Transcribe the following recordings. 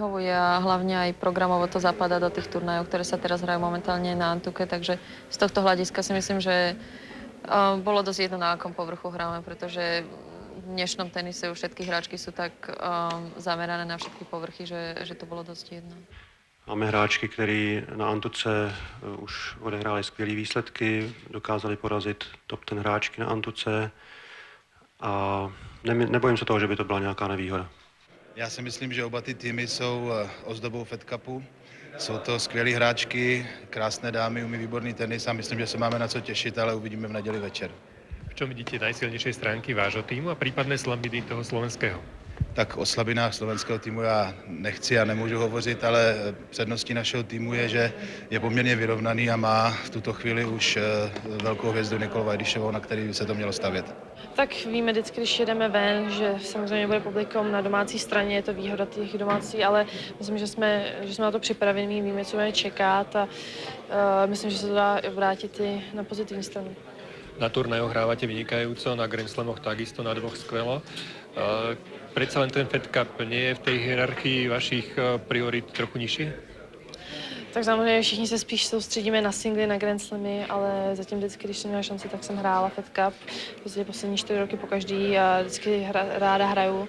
Vyhovuje a hlavne aj programovo to zapadá do tých turnajov, ktoré sa teraz hrajú momentálne na Antuke, takže z tohto hľadiska si myslím, že bolo dosť jedno, na akom povrchu hráme, pretože v dnešnom tenise už všetky hráčky sú tak zamerané na všetky povrchy, že to bolo dosť jedno. Máme hráčky, který na Antuce už odehráli skvělé výsledky, dokázali porazit top 10 hráčky na Antuce a nebojím se toho, že by to byla nějaká nevýhoda. Já si myslím, že oba ty týmy jsou ozdobou Fed Cupu. Jsou to skvělé hráčky, krásné dámy, umí výborný tenis a myslím, že se máme na co těšit, ale uvidíme v neděli večer. V čom vidíte najsilnejšie stránky vášho týmu a prípadné slabiny toho slovenského? Tak o slabinách slovenského týmu já nechci a nemůžu hovořit, ale předností našeho týmu je, že je poměrně vyrovnaný a má v tuto chvíli už velkou hvězdu Nikolu Vajdišovou, na který by se to mělo stavět. Tak víme vždycky, když jedeme ven, že samozřejmě bude publikum na domácí straně, je to výhoda těch domácí, ale myslím, že jsme na to připravení, víme, co bude čekat a myslím, že se to dá vrátit i na pozitivní stranu. Na turnajoch hrávate vynikajúco, na Grand Slamoch takisto, na dvoch skvelo. Predsa len ten Fed Cup nie je v tej hierarchii vašich priorit trochu nižší? Tak samozřejmě všichni se spíš soustředíme na singly, na Grand Slamy, ale zatím vždycky, když jsem měla šanci, tak jsem hrála Fed Cup. Prostě poslední 4 roky po každý a vždycky ráda hraju.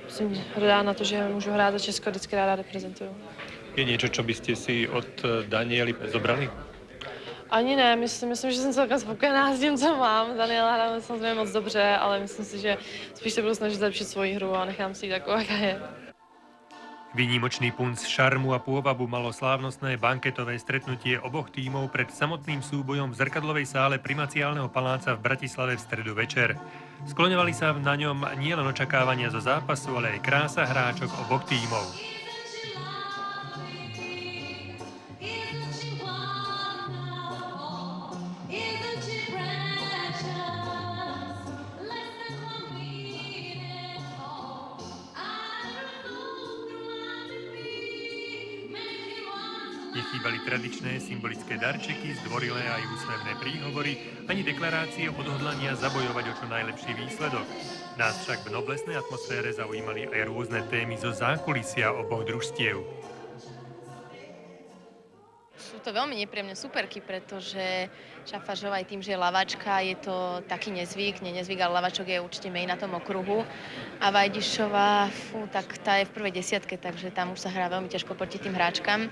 Jsem hrdá na to, že můžu hrát za Česko, vždycky ráda reprezentuju. Je niečo, čo by ste si od Daniely zobrali? Ani ne, myslím, že jsem celkem spokojená s tím, co mám. Daniela hráme samozřejmě moc dobře, ale myslím si, že spíš se budu snažit zlepšit svoji hru a nechám si ji taková, jaká je. Výnimočný punc šarmu a pôvabu malo slávnostné banketové stretnutie oboch tímov pred samotným súbojom v zrkadlovej sále Primaciálneho paláca v Bratislave v stredu večer. Skloňovali sa na ňom nielen očakávania zo zápasu, ale aj krása hráčok oboch tímov. Nechýbali tradičné symbolické darčeky, zdvorilé aj úsmevné príhovory, ani deklarácie odhodlania zabojovať o čo najlepší výsledok. Nás však v noblesnej atmosfére zaujímali aj rôzne témy zo zákulisia oboch družstiev. Sú to veľmi nepríjemné superky, pretože Šafažová aj tým, že je lavačka, je to taký nezvyk, ale lavačok je určite menej na tom okruhu. A Vajdišová, tak tá je v prvej desiatke, takže tam už sa hrá veľmi ťažko proti tým hráčkam.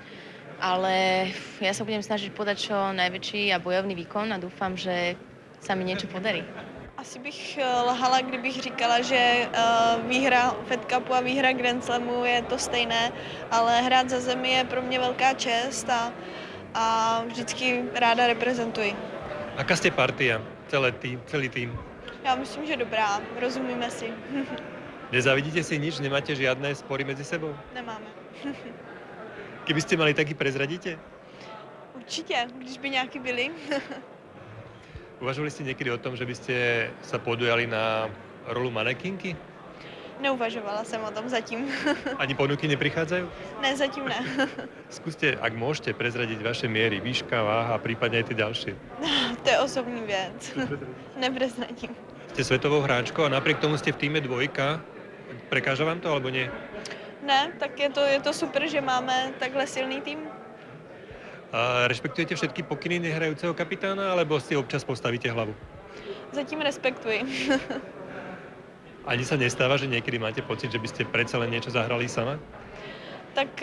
Ale ja sa budem snažiť podať čo najväčší a bojovný výkon a dúfam, že sa mi niečo podarí. Asi bych lhala, kdybych říkala, že výhra Fed Cupu a výhra Grand Slamu je to stejné, ale hrát za zemi je pro mě velká čest a vždycky ráda reprezentuji. Aká ste partia? Celý tým? Já myslím, že dobrá, rozumíme si. Nezavidíte si nič? Nemáte žiadne spory medzi sebou? Nemáme. Keby ste mali, tak i prezradíte? Určitě, když by nějaký byli. Uvažovali ste niekedy o tom, že by ste sa podujali na rolu manekinky? Neuvažovala jsem o tom zatím. Ani ponuky neprichádzajú? Ne, zatím ne. Skúste, ak môžete, prezradiť vaše miery, výška, váha a prípadne aj tie ďalšie. To je osobní věc. Neprezradím. Ste svetovou hráčkou a napriek tomu ste v týme dvojka. Prekáža vám to, alebo nie? Ne, tak je to super, že máme takhle silný tým. A rešpektujete všetky pokyny nehrajúceho kapitána, alebo si občas postavíte hlavu? Zatím respektuji. Ani sa nestáva, že niekedy máte pocit, že by ste predsa len niečo zahrali sama? Tak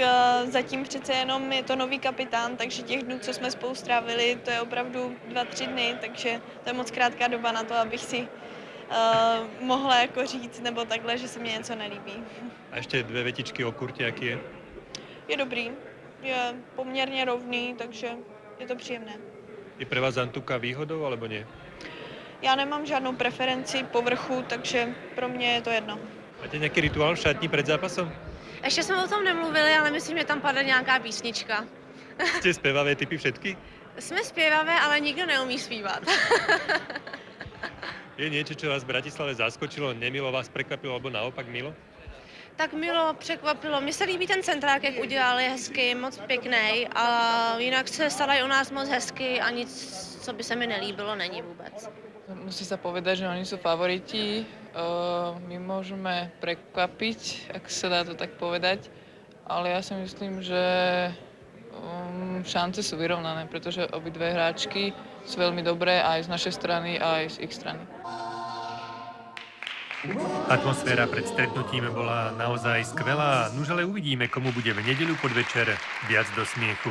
zatím přece jenom je to nový kapitán, takže těch dnů, co jsme spolu strávili, to je opravdu 2-3 dny, takže to je moc krátká doba na to, abych si mohla jako říct nebo takhle, že se mi něco nelíbí. A ešte 2 vetičky o kurte, aký je? Je dobrý, je poměrně rovný, takže je to příjemné. Je pre vás Antuka výhodou, alebo nie? Já nemám žádnou preferenci povrchu, takže pro mě je to jedno. Máte nejaký rituál v šatni pred zápasom? Ještě jsme o tom nemluvili, ale myslím, že tam padne nějaká písnička. Ste spevavé typy všetky? Jsme zpěvavé, ale nikdo neumí zpívat. Je niečo, čo vás v Bratislave zaskočilo, nemilo vás prekvapilo, alebo naopak milo? Tak milo překvapilo. Mně se líbí ten centrák, jak udělali, hezky, moc pěkný. A jinak se starají u nás moc hezky a nic, co by se mi nelíbilo, není vůbec. Musí sa povedať, že oni sú favoriti. My môžeme prekvapiť, ak sa dá to tak povedať. ale ja si myslím, že šance sú vyrovnané, pretože obidve hráčky sú veľmi dobré aj z našej strany, aj z ich strany. Atmosféra pred stretnutím bola naozaj skvelá, nuž ale uvidíme, komu bude v nedeľu podvečer viac do smiechu.